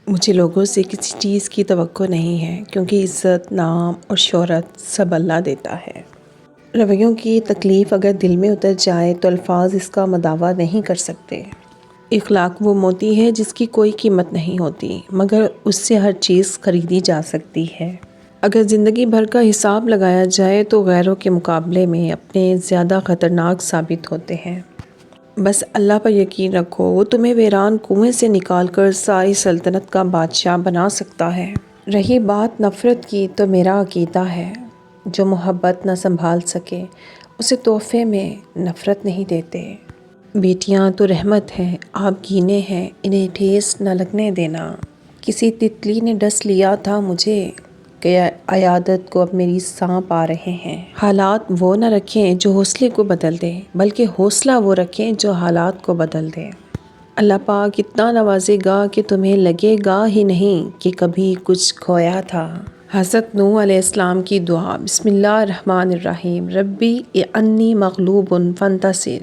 مجھے لوگوں سے کسی چیز کی توقع نہیں ہے، کیونکہ عزت، نام اور شہرت سب اللہ دیتا ہے۔ رویوں کی تکلیف اگر دل میں اتر جائے تو الفاظ اس کا مداوع نہیں کر سکتے۔ اخلاق وہ موتی ہے جس کی کوئی قیمت نہیں ہوتی، مگر اس سے ہر چیز خریدی جا سکتی ہے۔ اگر زندگی بھر کا حساب لگایا جائے تو غیروں کے مقابلے میں اپنے زیادہ خطرناک ثابت ہوتے ہیں۔ بس اللہ پر یقین رکھو، وہ تمہیں ویران کنویں سے نکال کر ساری سلطنت کا بادشاہ بنا سکتا ہے۔ رہی بات نفرت کی تو میرا عقیدہ ہے، جو محبت نہ سنبھال سکے اسے تحفے میں نفرت نہیں دیتے۔ بیٹیاں تو رحمت ہیں، آپ گینے ہیں، انہیں ٹھیس نہ لگنے دینا۔ کسی تتلی نے ڈس لیا تھا مجھے کہ عیادت کو اب میری سانپ آ رہے ہیں۔ حالات وہ نہ رکھیں جو حوصلے کو بدل دے، بلکہ حوصلہ وہ رکھیں جو حالات کو بدل دے۔ اللہ پاک اتنا نوازے گا کہ تمہیں لگے گا ہی نہیں کہ کبھی کچھ کھویا تھا۔ حضرت نوح علیہ السلام کی دعا۔ بسم اللہ الرحمن الرحیم۔ ربی انی مغلوب فانتصر۔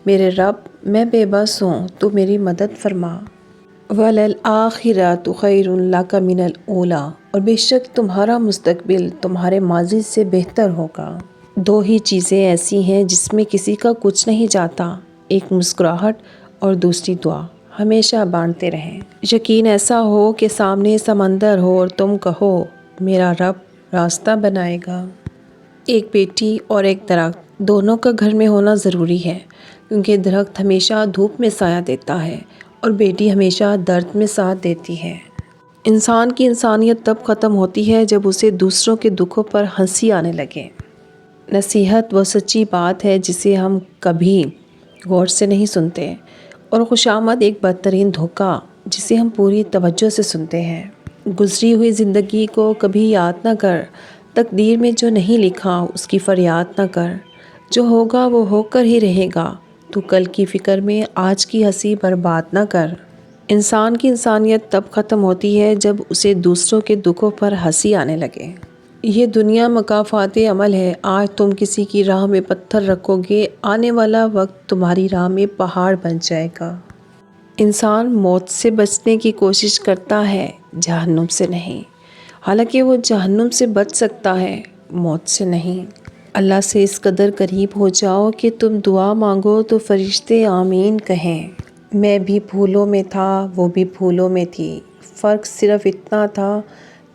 میرے رب، میں بے بس ہوں، تو میری مدد فرما۔ وَلَلْآخِرَةُ خَيْرٌ لَكَ مِنَ الْأُولَىٰ۔ اور بے شک تمہارا مستقبل تمہارے ماضی سے بہتر ہوگا۔ دو ہی چیزیں ایسی ہیں جس میں کسی کا کچھ نہیں جاتا، ایک مسکراہٹ اور دوسری دعا۔ ہمیشہ بانٹتے رہیں۔ یقین ایسا ہو کہ سامنے سمندر ہو اور تم کہو میرا رب راستہ بنائے گا۔ ایک بیٹی اور ایک درخت، دونوں کا گھر میں ہونا ضروری ہے، کیونکہ درخت ہمیشہ دھوپ میں سایہ دیتا ہے اور بیٹی ہمیشہ درد میں ساتھ دیتی ہے۔ انسان کی انسانیت تب ختم ہوتی ہے جب اسے دوسروں کے دکھوں پر ہنسی آنے لگے۔ نصیحت وہ سچی بات ہے جسے ہم کبھی غور سے نہیں سنتے، اور خوشامد ایک بدترین دھوکہ جسے ہم پوری توجہ سے سنتے ہیں۔ گزری ہوئی زندگی کو کبھی یاد نہ کر، تقدیر میں جو نہیں لکھا اس کی فریاد نہ کر، جو ہوگا وہ ہو کر ہی رہے گا، تو کل کی فکر میں آج کی ہنسی برباد نہ کر۔ انسان کی انسانیت تب ختم ہوتی ہے جب اسے دوسروں کے دکھوں پر ہنسی آنے لگے۔ یہ دنیا مکافات عمل ہے۔ آج تم کسی کی راہ میں پتھر رکھو گے، آنے والا وقت تمہاری راہ میں پہاڑ بن جائے گا۔ انسان موت سے بچنے کی کوشش کرتا ہے، جہنم سے نہیں، حالانکہ وہ جہنم سے بچ سکتا ہے، موت سے نہیں۔ اللہ سے اس قدر قریب ہو جاؤ کہ تم دعا مانگو تو فرشتے آمین کہیں۔ میں بھی پھولوں میں تھا، وہ بھی پھولوں میں تھی، فرق صرف اتنا تھا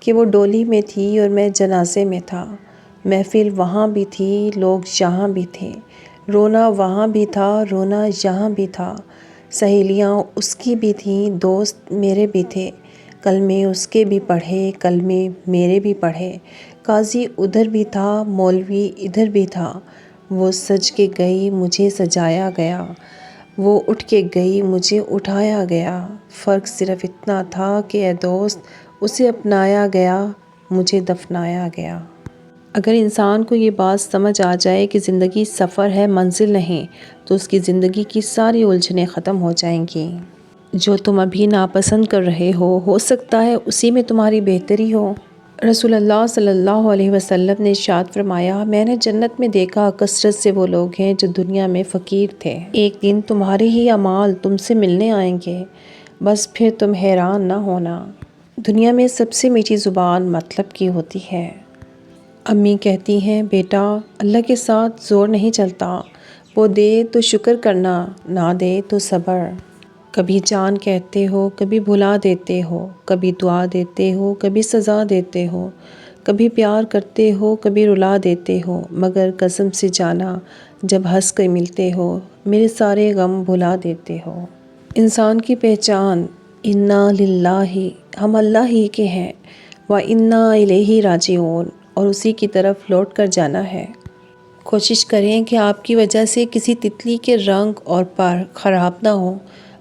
کہ وہ ڈولی میں تھی اور میں جنازے میں تھا۔ محفل وہاں بھی تھی، لوگ یہاں بھی تھے، رونا وہاں بھی تھا، رونا یہاں بھی تھا۔ سہیلیاں اس کی بھی تھیں، دوست میرے بھی تھے، کلمے اس کے بھی پڑھے، کلمے میرے بھی پڑھے۔ قاضی ادھر بھی تھا، مولوی ادھر بھی تھا۔ وہ سج کے گئی، مجھے سجایا گیا، وہ اٹھ کے گئی، مجھے اٹھایا گیا۔ فرق صرف اتنا تھا کہ اے دوست، اسے اپنایا گیا، مجھے دفنایا گیا۔ اگر انسان کو یہ بات سمجھ آ جائے کہ زندگی سفر ہے، منزل نہیں، تو اس کی زندگی کی ساری الجھنیں ختم ہو جائیں گی۔ جو تم ابھی ناپسند کر رہے ہو سکتا ہے اسی میں تمہاری بہتری ہو۔ رسول اللہ صلی اللہ علیہ وسلم نے ارشاد فرمایا، میں نے جنت میں دیکھا کثرت سے وہ لوگ ہیں جو دنیا میں فقیر تھے۔ ایک دن تمہارے ہی اعمال تم سے ملنے آئیں گے، بس پھر تم حیران نہ ہونا۔ دنیا میں سب سے میٹھی زبان مطلب کی ہوتی ہے۔ امی کہتی ہیں، بیٹا اللہ کے ساتھ زور نہیں چلتا، وہ دے تو شکر کرنا، نہ دے تو صبر۔ کبھی جان کہتے ہو، کبھی بھلا دیتے ہو، کبھی دعا دیتے ہو، کبھی سزا دیتے ہو، کبھی پیار کرتے ہو، کبھی رلا دیتے ہو، مگر قسم سے جانا جب ہنس کر ملتے ہو میرے سارے غم بھلا دیتے ہو۔ انسان کی پہچان انا للہ، ہم اللہ ہی کے ہیں، و انا الیہ راجعون، اور اسی کی طرف لوٹ کر جانا ہے۔ کوشش کریں کہ آپ کی وجہ سے کسی تتلی کے رنگ اور پر خراب نہ ہو،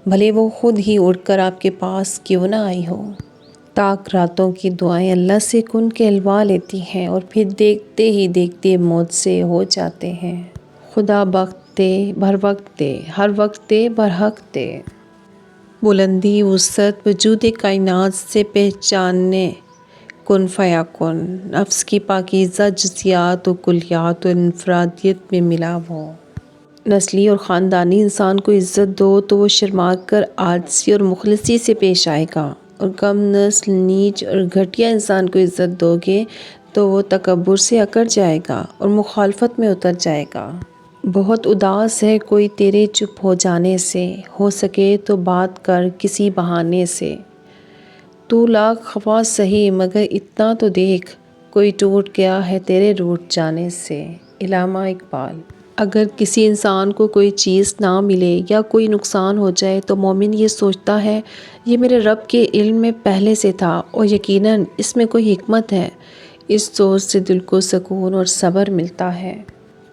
بھلے وہ خود ہی اڑ کر آپ کے پاس کیوں نہ آئی ہو۔ تاک راتوں کی دعائیں اللہ سے کن کہلوا لیتی ہیں اور پھر دیکھتے ہی دیکھتے موت سے ہو جاتے ہیں۔ خدا بخت دے، بھر وقت دے، ہر وقت دے، برحق دے۔ بلندی، وسعت، وجود کائنات سے پہچاننے کن فیکن، نفس کی پاکیزہ جزیات و کلیات و انفرادیت میں ملا وہ۔ نسلی اور خاندانی انسان کو عزت دو تو وہ شرما کر عاجزی اور مخلصی سے پیش آئے گا، اور کم نسل، نیچ اور گھٹیا انسان کو عزت دو گے تو وہ تکبر سے اکڑ جائے گا اور مخالفت میں اتر جائے گا۔ بہت اداس ہے کوئی تیرے چپ ہو جانے سے، ہو سکے تو بات کر کسی بہانے سے۔ تو لاکھ خفا سہی مگر اتنا تو دیکھ، کوئی ٹوٹ گیا ہے تیرے روٹھ جانے سے۔ علامہ اقبال۔ اگر کسی انسان کو کوئی چیز نہ ملے یا کوئی نقصان ہو جائے تو مومن یہ سوچتا ہے یہ میرے رب کے علم میں پہلے سے تھا اور یقیناً اس میں کوئی حکمت ہے۔ اس سوچ سے دل کو سکون اور صبر ملتا ہے۔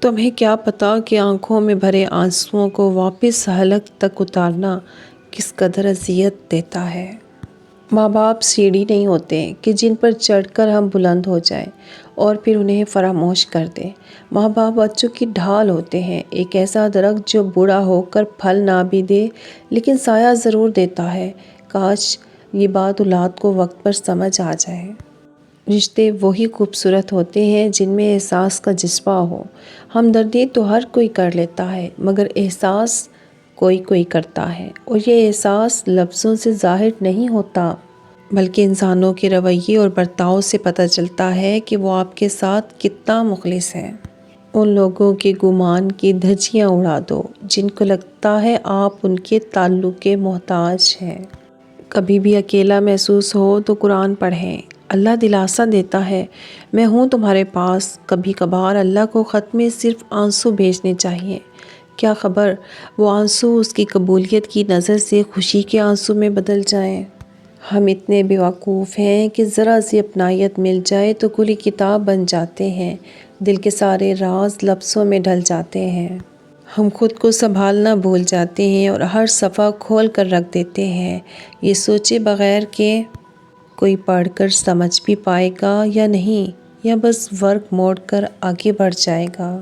تمہیں کیا پتہ کہ آنکھوں میں بھرے آنسوؤں کو واپس حلق تک اتارنا کس قدر اذیت دیتا ہے۔ ماں باپ سیڑھی نہیں ہوتے کہ جن پر چڑھ کر ہم بلند ہو جائیں اور پھر انہیں فراموش کر دیں۔ ماں باپ بچوں کی ڈھال ہوتے ہیں، ایک ایسا درخت جو بوڑھا ہو کر پھل نہ بھی دے لیکن سایہ ضرور دیتا ہے۔ کاش یہ بات اولاد کو وقت پر سمجھ آ جائے۔ رشتے وہی خوبصورت ہوتے ہیں جن میں احساس کا جذبہ ہو۔ ہمدردی تو ہر کوئی کر لیتا ہے مگر احساس کوئی کوئی کرتا ہے، اور یہ احساس لفظوں سے ظاہر نہیں ہوتا بلکہ انسانوں کے رویے اور برتاؤ سے پتہ چلتا ہے کہ وہ آپ کے ساتھ کتنا مخلص ہے۔ ان لوگوں کے گمان کی دھجیاں اڑا دو جن کو لگتا ہے آپ ان کے تعلق کے محتاج ہیں۔ کبھی بھی اکیلا محسوس ہو تو قرآن پڑھیں، اللہ دلاسا دیتا ہے، میں ہوں تمہارے پاس۔ کبھی کبھار اللہ کو خط میں صرف آنسو بھیجنے چاہیے، کیا خبر وہ آنسو اس کی قبولیت کی نظر سے خوشی کے آنسو میں بدل جائیں۔ ہم اتنے بیوقوف ہیں کہ ذرا سی اپنائیت مل جائے تو کھلی کتاب بن جاتے ہیں، دل کے سارے راز لفظوں میں ڈھل جاتے ہیں۔ ہم خود کو سنبھالنا بھول جاتے ہیں اور ہر صفحہ کھول کر رکھ دیتے ہیں، یہ سوچے بغیر کہ کوئی پڑھ کر سمجھ بھی پائے گا یا نہیں، یا بس ورق موڑ کر آگے بڑھ جائے گا۔